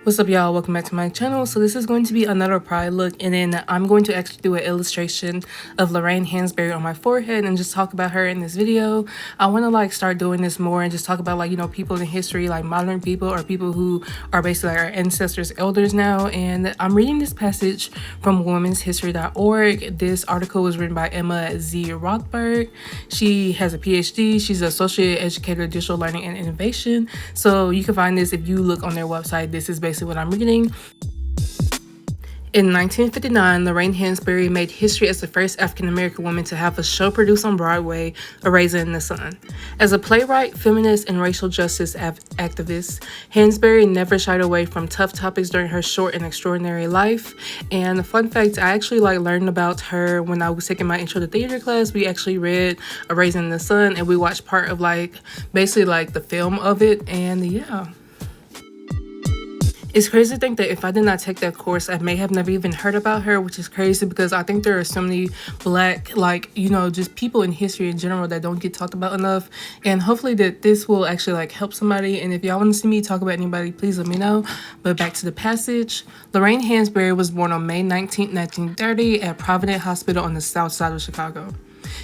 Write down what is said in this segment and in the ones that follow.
What's up, y'all? Welcome back to my channel. So this is going to be another pride look, and then I'm going to actually do an illustration of Lorraine Hansberry on my forehead and just talk about her in this video. I want to start doing this more and just talk about people in history, like modern people or people who are basically our ancestors, elders now. And I'm reading this passage from womenshistory.org. This article was written by Emma Z. Rothberg. She has a PhD. She's an associate educator of digital learning and innovation. So you can find this if you look on their website. This is basically what I'm reading. In 1959, Lorraine Hansberry made history as the first African-American woman to have a show produced on Broadway, A Raisin in the Sun. As a playwright, feminist, and racial justice activist, Hansberry never shied away from tough topics during her short and extraordinary life. And fun fact, I actually learned about her when I was taking my intro to theater class. We actually read A Raisin in the Sun, and we watched part of basically the film of it, and yeah. It's crazy to think that if I did not take that course, I may have never even heard about her, which is crazy because I think there are so many Black, just people in history in general that don't get talked about enough. And hopefully that this will actually help somebody. And if y'all want to see me talk about anybody, please let me know. But back to the passage. Lorraine Hansberry was born on May 19, 1930 at Providence Hospital on the south side of Chicago.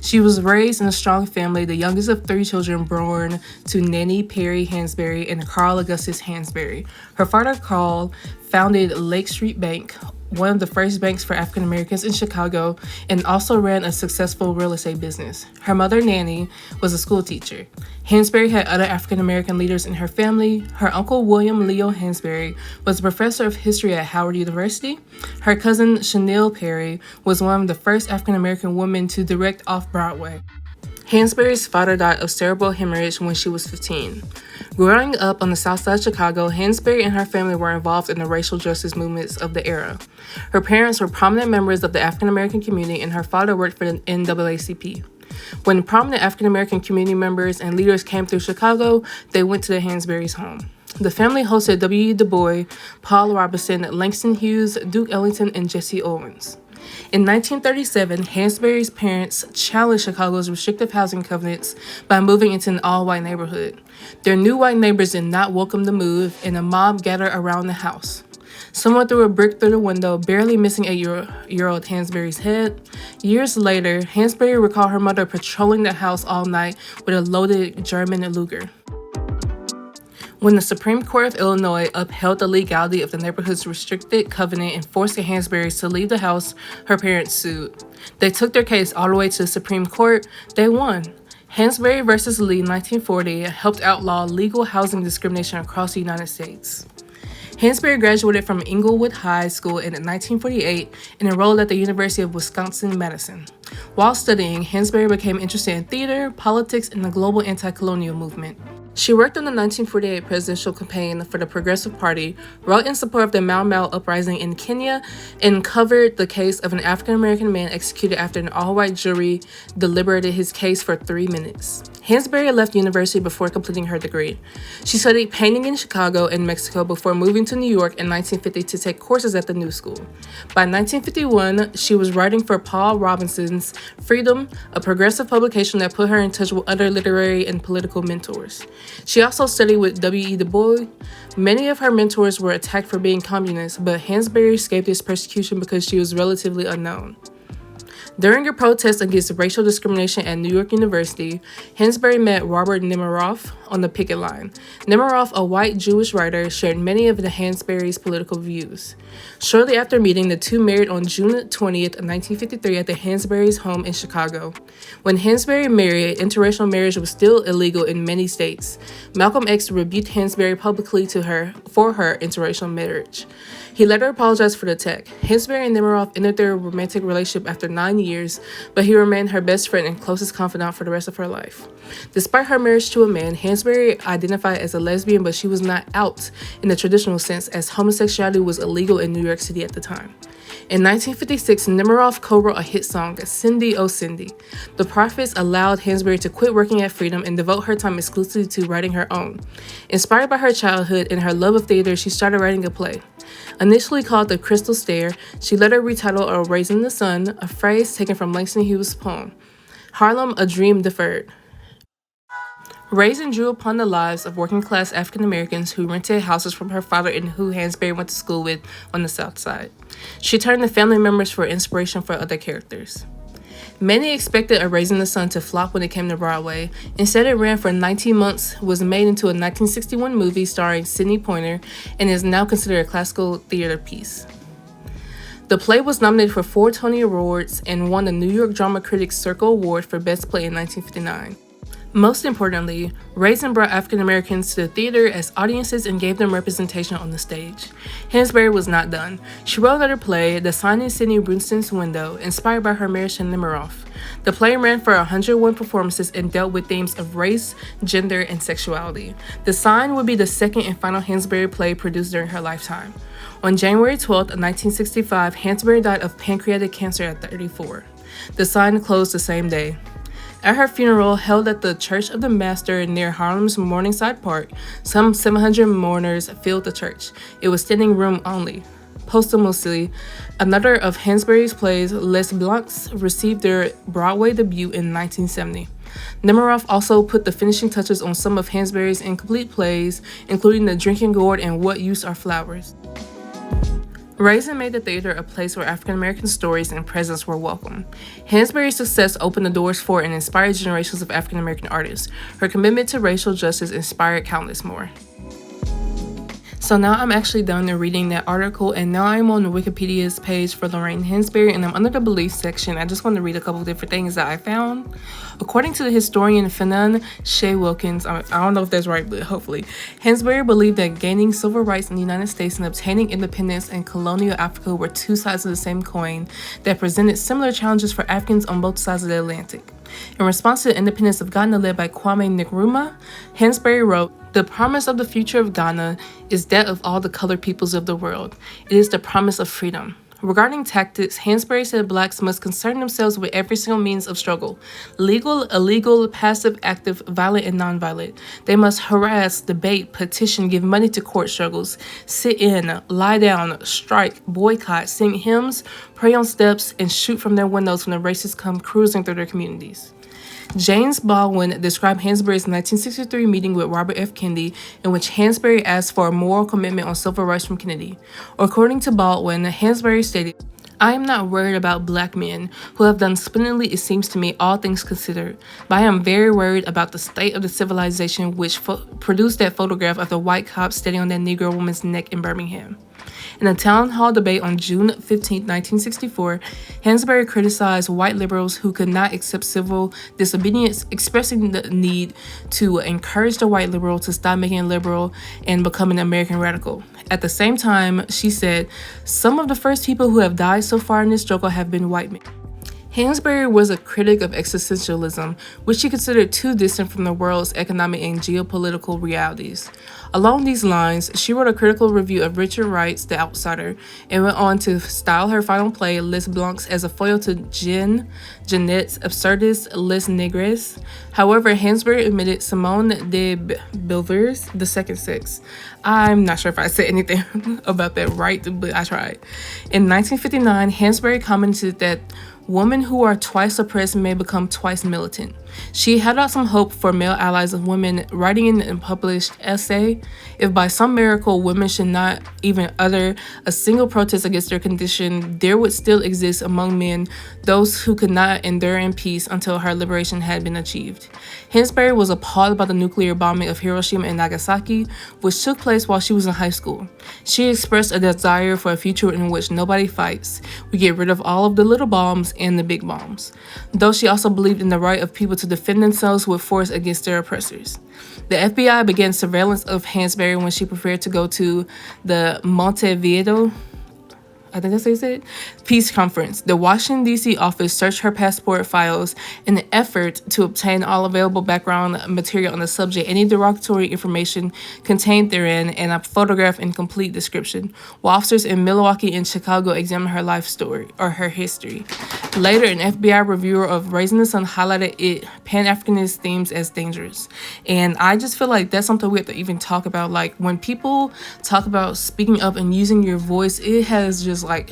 She was raised in a strong family, the youngest of 3 children born to Nanny Perry Hansberry and Carl Augustus Hansberry. Her father, Carl, founded Lake Street Bank, one of the first banks for African Americans in Chicago, and also ran a successful real estate business. Her mother, Nanny, was a school teacher. Hansberry had other African American leaders in her family. Her uncle, William Leo Hansberry, was a professor of history at Howard University. Her cousin, Chanel Perry, was one of the first African American women to direct off-Broadway. Hansberry's father died of cerebral hemorrhage when she was 15. Growing up on the south side of Chicago, Hansberry and her family were involved in the racial justice movements of the era. Her parents were prominent members of the African American community, and her father worked for the NAACP. When prominent African American community members and leaders came through Chicago, they went to the Hansberry's home. The family hosted W.E. Du Bois, Paul Robeson, Langston Hughes, Duke Ellington, and Jesse Owens. In 1937, Hansberry's parents challenged Chicago's restrictive housing covenants by moving into an all-white neighborhood. Their new white neighbors did not welcome the move, and a mob gathered around the house. Someone threw a brick through the window, barely missing 8-year-old Hansberry's head. Years later, Hansberry recalled her mother patrolling the house all night with a loaded German Luger. When the Supreme Court of Illinois upheld the legality of the neighborhood's restricted covenant and forced the Hansberrys to leave the house, her parents sued. They took their case all the way to the Supreme Court. They won. Hansberry v. Lee, 1940, helped outlaw legal housing discrimination across the United States. Hansberry graduated from Inglewood High School in 1948 and enrolled at the University of Wisconsin-Madison. While studying, Hansberry became interested in theater, politics, and the global anti-colonial movement. She worked on the 1948 presidential campaign for the Progressive Party, wrote in support of the Mau Mau uprising in Kenya, and covered the case of an African-American man executed after an all-white jury deliberated his case for 3 minutes. Hansberry left university before completing her degree. She studied painting in Chicago and Mexico before moving to New York in 1950 to take courses at the New School. By 1951, she was writing for Paul Robeson's Freedom, a progressive publication that put her in touch with other literary and political mentors. She also studied with W.E. Du Bois. Many of her mentors were attacked for being communists, but Hansberry escaped this persecution because she was relatively unknown. During a protest against racial discrimination at New York University, Hansberry met Robert Nemiroff on the picket line. Nemiroff, a white Jewish writer, shared many of the Hansberry's political views. Shortly after meeting, the two married on June 20th, 1953 at the Hansberry's home in Chicago. When Hansberry married, interracial marriage was still illegal in many states. Malcolm X rebuked Hansberry publicly for her interracial marriage. He let her apologize for the attack. Hansberry and Nemiroff ended their romantic relationship after 9 years, but he remained her best friend and closest confidant for the rest of her life. Despite her marriage to a man, Hansberry identified as a lesbian, but she was not out in the traditional sense, as homosexuality was illegal in New York City at the time. In 1956, Nemiroff co-wrote a hit song, Cindy Oh Cindy. The profits allowed Hansberry to quit working at Freedom and devote her time exclusively to writing her own. Inspired by her childhood and her love of theater, she started writing a play. Initially called The Crystal Stair, she later retitled A Raisin in the Sun, a phrase taken from Langston Hughes' poem, Harlem, A Dream Deferred. Raisin drew upon the lives of working class African Americans who rented houses from her father and who Hansberry went to school with on the South Side. She turned to family members for inspiration for other characters. Many expected A Raisin in the Sun to flop when it came to Broadway. Instead, it ran for 19 months, was made into a 1961 movie starring Sidney Poitier, and is now considered a classical theater piece. The play was nominated for 4 Tony Awards and won the New York Drama Critics Circle Award for Best Play in 1959. Most importantly, Raisin brought African Americans to the theater as audiences and gave them representation on the stage. Hansberry was not done. She wrote another play, The Sign in Sidney Brunson's Window, inspired by her marriage to Nemiroff. The play ran for 101 performances and dealt with themes of race, gender, and sexuality. The Sign would be the second and final Hansberry play produced during her lifetime. On January 12, 1965, Hansberry died of pancreatic cancer at 34. The Sign closed the same day. At her funeral, held at the Church of the Master near Harlem's Morningside Park, some 700 mourners filled the church. It was standing room only. Posthumously, another of Hansberry's plays, Les Blancs, received their Broadway debut in 1970. Nemiroff also put the finishing touches on some of Hansberry's incomplete plays, including The Drinking Gourd and What Use Are Flowers. Raisin made the theater a place where African American stories and presence were welcome. Hansberry's success opened the doors for and inspired generations of African American artists. Her commitment to racial justice inspired countless more. So now I'm actually done reading that article, and now I'm on the Wikipedia's page for Lorraine Hansberry, and I'm under the belief section. I just want to read a couple different things that I found. According to the historian Fanon Shea Wilkins, I don't know if that's right, but hopefully, Hansberry believed that gaining civil rights in the United States and obtaining independence in colonial Africa were two sides of the same coin that presented similar challenges for Africans on both sides of the Atlantic. In response to the independence of Ghana led by Kwame Nkrumah, Hansberry wrote, "The promise of the future of Ghana is that of all the colored peoples of the world. It is the promise of freedom." Regarding tactics, Hansberry said blacks must concern themselves with every single means of struggle: legal, illegal, passive, active, violent, and nonviolent. They must harass, debate, petition, give money to court struggles, sit in, lie down, strike, boycott, sing hymns, pray on steps, and shoot from their windows when the racists come cruising through their communities. James Baldwin described Hansberry's 1963 meeting with Robert F. Kennedy, in which Hansberry asked for a moral commitment on civil rights from Kennedy. According to Baldwin, Hansberry stated, "I am not worried about black men who have done splendidly, it seems to me, all things considered, but I am very worried about the state of the civilization which produced that photograph of the white cop standing on that Negro woman's neck in Birmingham." In a town hall debate on June 15, 1964, Hansberry criticized white liberals who could not accept civil disobedience, expressing the need to encourage the white liberal to stop making liberal and become an American radical. At the same time, she said, "Some of the first people who have died so far in this struggle have been white men." Hansberry was a critic of existentialism, which she considered too distant from the world's economic and geopolitical realities. Along these lines, she wrote a critical review of Richard Wright's The Outsider and went on to style her final play, Les Blancs, as a foil to Jeanette's absurdist Les Negres. However, Hansberry admitted Simone de Beauvoir's The Second Sex. I'm not sure if I said anything about that right, but I tried. In 1959, Hansberry commented that women who are twice oppressed may become twice militant. She held out some hope for male allies of women, writing in an unpublished essay, "If by some miracle women should not even utter a single protest against their condition, there would still exist among men those who could not endure in peace until her liberation had been achieved." Hansberry was appalled by the nuclear bombing of Hiroshima and Nagasaki, which took place while she was in high school. She expressed a desire for a future in which nobody fights. We get rid of all of the little bombs and the big bombs. Though she also believed in the right of people to defend themselves with force against their oppressors. The FBI began surveillance of Hansberry when she prepared to go to the Montevideo, I think that's how you say it, peace conference. The Washington, D.C. office searched her passport files in an effort to obtain all available background material on the subject, any derogatory information contained therein, and a photograph and complete description, while officers in Milwaukee and Chicago examined her life story, or her history. Later, an FBI reviewer of Raisin in the Sun highlighted it Pan-Africanist themes as dangerous. And I just feel like that's something we have to even talk about. Like, when people talk about speaking up and using your voice, it has just like,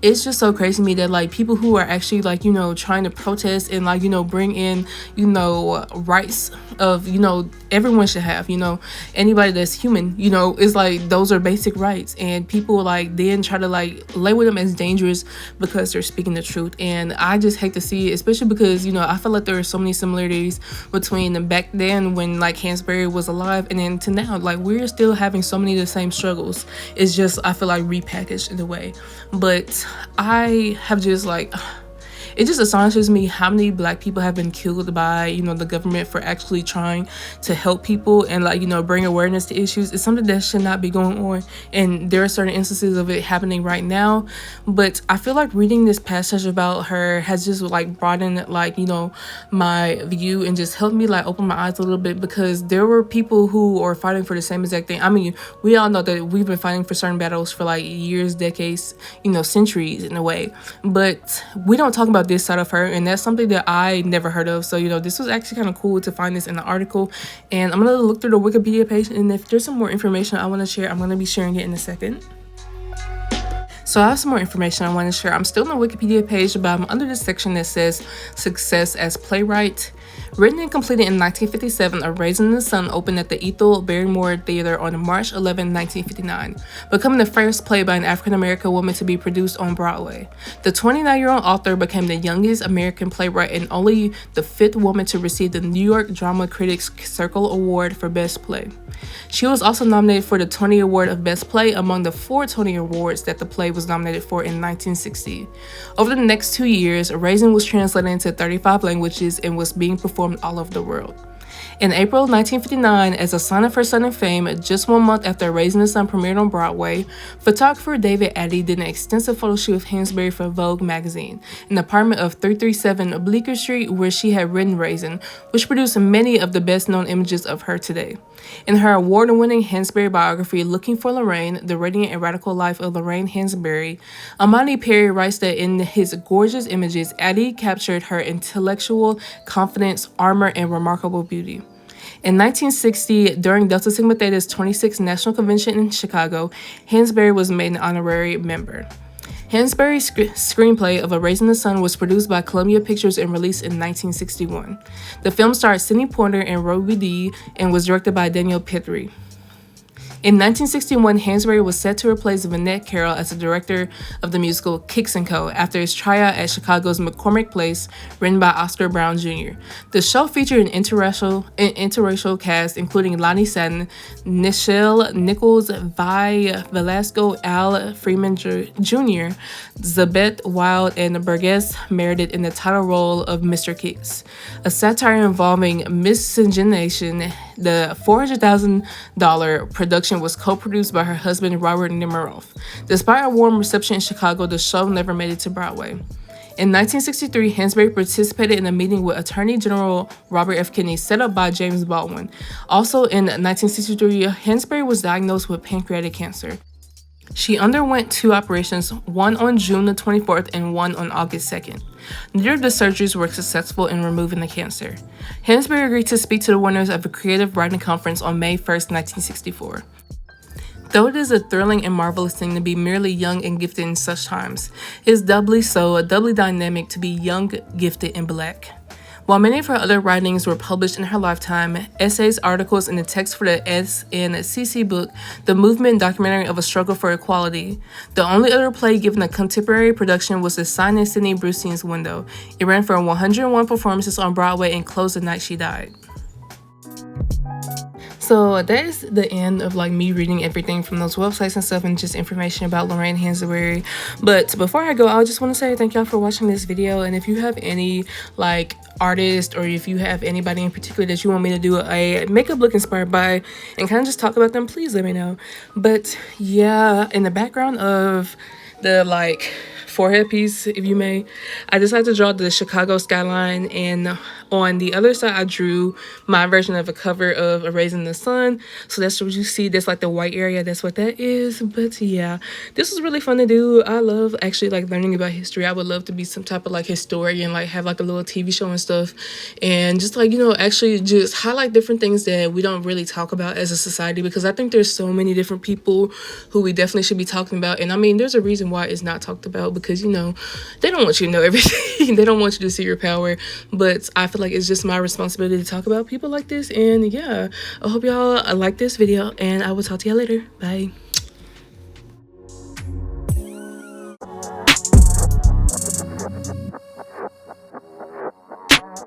it's just so crazy to me that like people who are actually like, you know, trying to protest and like, you know, bring in, you know, rights of, you know, everyone should have, you know, anybody that's human, you know, is like those are basic rights, and people like then try to like label them as dangerous because they're speaking the truth. And I just hate to see it, especially because, you know, I feel like there are so many similarities between back then when like Hansberry was alive and then to now. Like we're still having so many of the same struggles. It's just I feel like repackaged in a way. But I have just like, it just astonishes me how many Black people have been killed by, you know, the government for actually trying to help people and like, you know, bring awareness to issues. It's something that should not be going on, and there are certain instances of it happening right now. But I feel like reading this passage about her has just like broadened like, you know, my view and just helped me like open my eyes a little bit, because there were people who are fighting for the same exact thing. I mean, we all know that we've been fighting for certain battles for like years, decades, you know, centuries in a way, but we don't talk about this side of her, and that's something that I never heard of. So, you know, this was actually kind of cool to find this in the article, and I'm gonna look through the Wikipedia page, and if there's some more information I want to share, I'm gonna be sharing it in a second. So I have some more information I want to share. I'm still on the Wikipedia page, but I'm under the section that says Success as Playwright. Written and completed in 1957, A Raisin in the Sun opened at the Ethel Barrymore Theater on March 11, 1959, becoming the first play by an African-American woman to be produced on Broadway. The 29-year-old author became the youngest American playwright and only the 5th woman to receive the New York Drama Critics Circle Award for Best Play. She was also nominated for the Tony Award of Best Play, among the 4 Tony Awards that the play was nominated for in 1960. Over the next 2 years, Raisin was translated into 35 languages and was being performed all over the world. In April 1959, as a sign of her sudden fame, just 1 month after Raisin in the Sun premiered on Broadway, photographer David Addy did an extensive photo shoot of Hansberry for Vogue magazine in the apartment of 337 Bleecker Street, where she had written Raisin, which produced many of the best-known images of her today. In her award-winning Hansberry biography, Looking for Lorraine, The Radiant and Radical Life of Lorraine Hansberry, Amani Perry writes that in his gorgeous images, Addy captured her intellectual confidence, armor, and remarkable beauty. In 1960, during Delta Sigma Theta's 26th National Convention in Chicago, Hansberry was made an honorary member. Hansberry's screenplay of A Raisin in the Sun was produced by Columbia Pictures and released in 1961. The film starred Sidney Poitier and Roby D and was directed by Daniel Petrie. In 1961, Hansberry was set to replace Vinette Carroll as the director of the musical Kicks & Co. after his tryout at Chicago's McCormick Place, written by Oscar Brown Jr. The show featured an interracial cast including Lonnie Sadden, Nichelle Nichols, Vi Velasco, Al Freeman Jr., Zabeth Wild, and Burgess Meredith in the title role of Mr. Kicks, a satire involving miscegenation. The $400,000 production was co-produced by her husband Robert Nemiroff. Despite a warm reception in Chicago, the show never made it to Broadway. In 1963, Hansberry participated in a meeting with Attorney General Robert F. Kennedy set up by James Baldwin. Also in 1963, Hansberry was diagnosed with pancreatic cancer. She underwent 2 operations, one on June the 24th and one on August 2nd. Neither of the surgeries were successful in removing the cancer. Hansberry agreed to speak to the winners of a creative writing conference on May 1st, 1964. Though it is a thrilling and marvelous thing to be merely young and gifted in such times, it is doubly dynamic to be young, gifted, and Black. While many of her other writings were published in her lifetime, essays, articles, and the text for the S&CC book, The Movement Documentary of a Struggle for Equality, the only other play given a contemporary production was The Sign in Sidney Brustein's Window. It ran for 101 performances on Broadway and closed the night she died. So that is the end of like me reading everything from those websites and stuff and just information about Lorraine Hansberry. But before I go, I just want to say thank y'all for watching this video. And if you have any like artist or if you have anybody in particular that you want me to do a makeup look inspired by and kind of just talk about them, please let me know. But yeah, in the background of the like forehead piece, if you may, I decided to draw the Chicago skyline, and on the other side I drew my version of a cover of A Raisin in the Sun. So that's what you see, that's like the white area, that's what that is. But yeah, this was really fun to do. I love actually like learning about history. I would love to be some type of like historian, like have like a little TV show and stuff, and just like, you know, actually just highlight different things that we don't really talk about as a society, because I think there's so many different people who we definitely should be talking about. And I mean, there's a reason why it's not talked about, because because, you know, they don't want you to know everything. They don't want you to see your power. But I feel like it's just my responsibility to talk about people like this. And yeah, I hope y'all like this video, and I will talk to y'all later. Bye.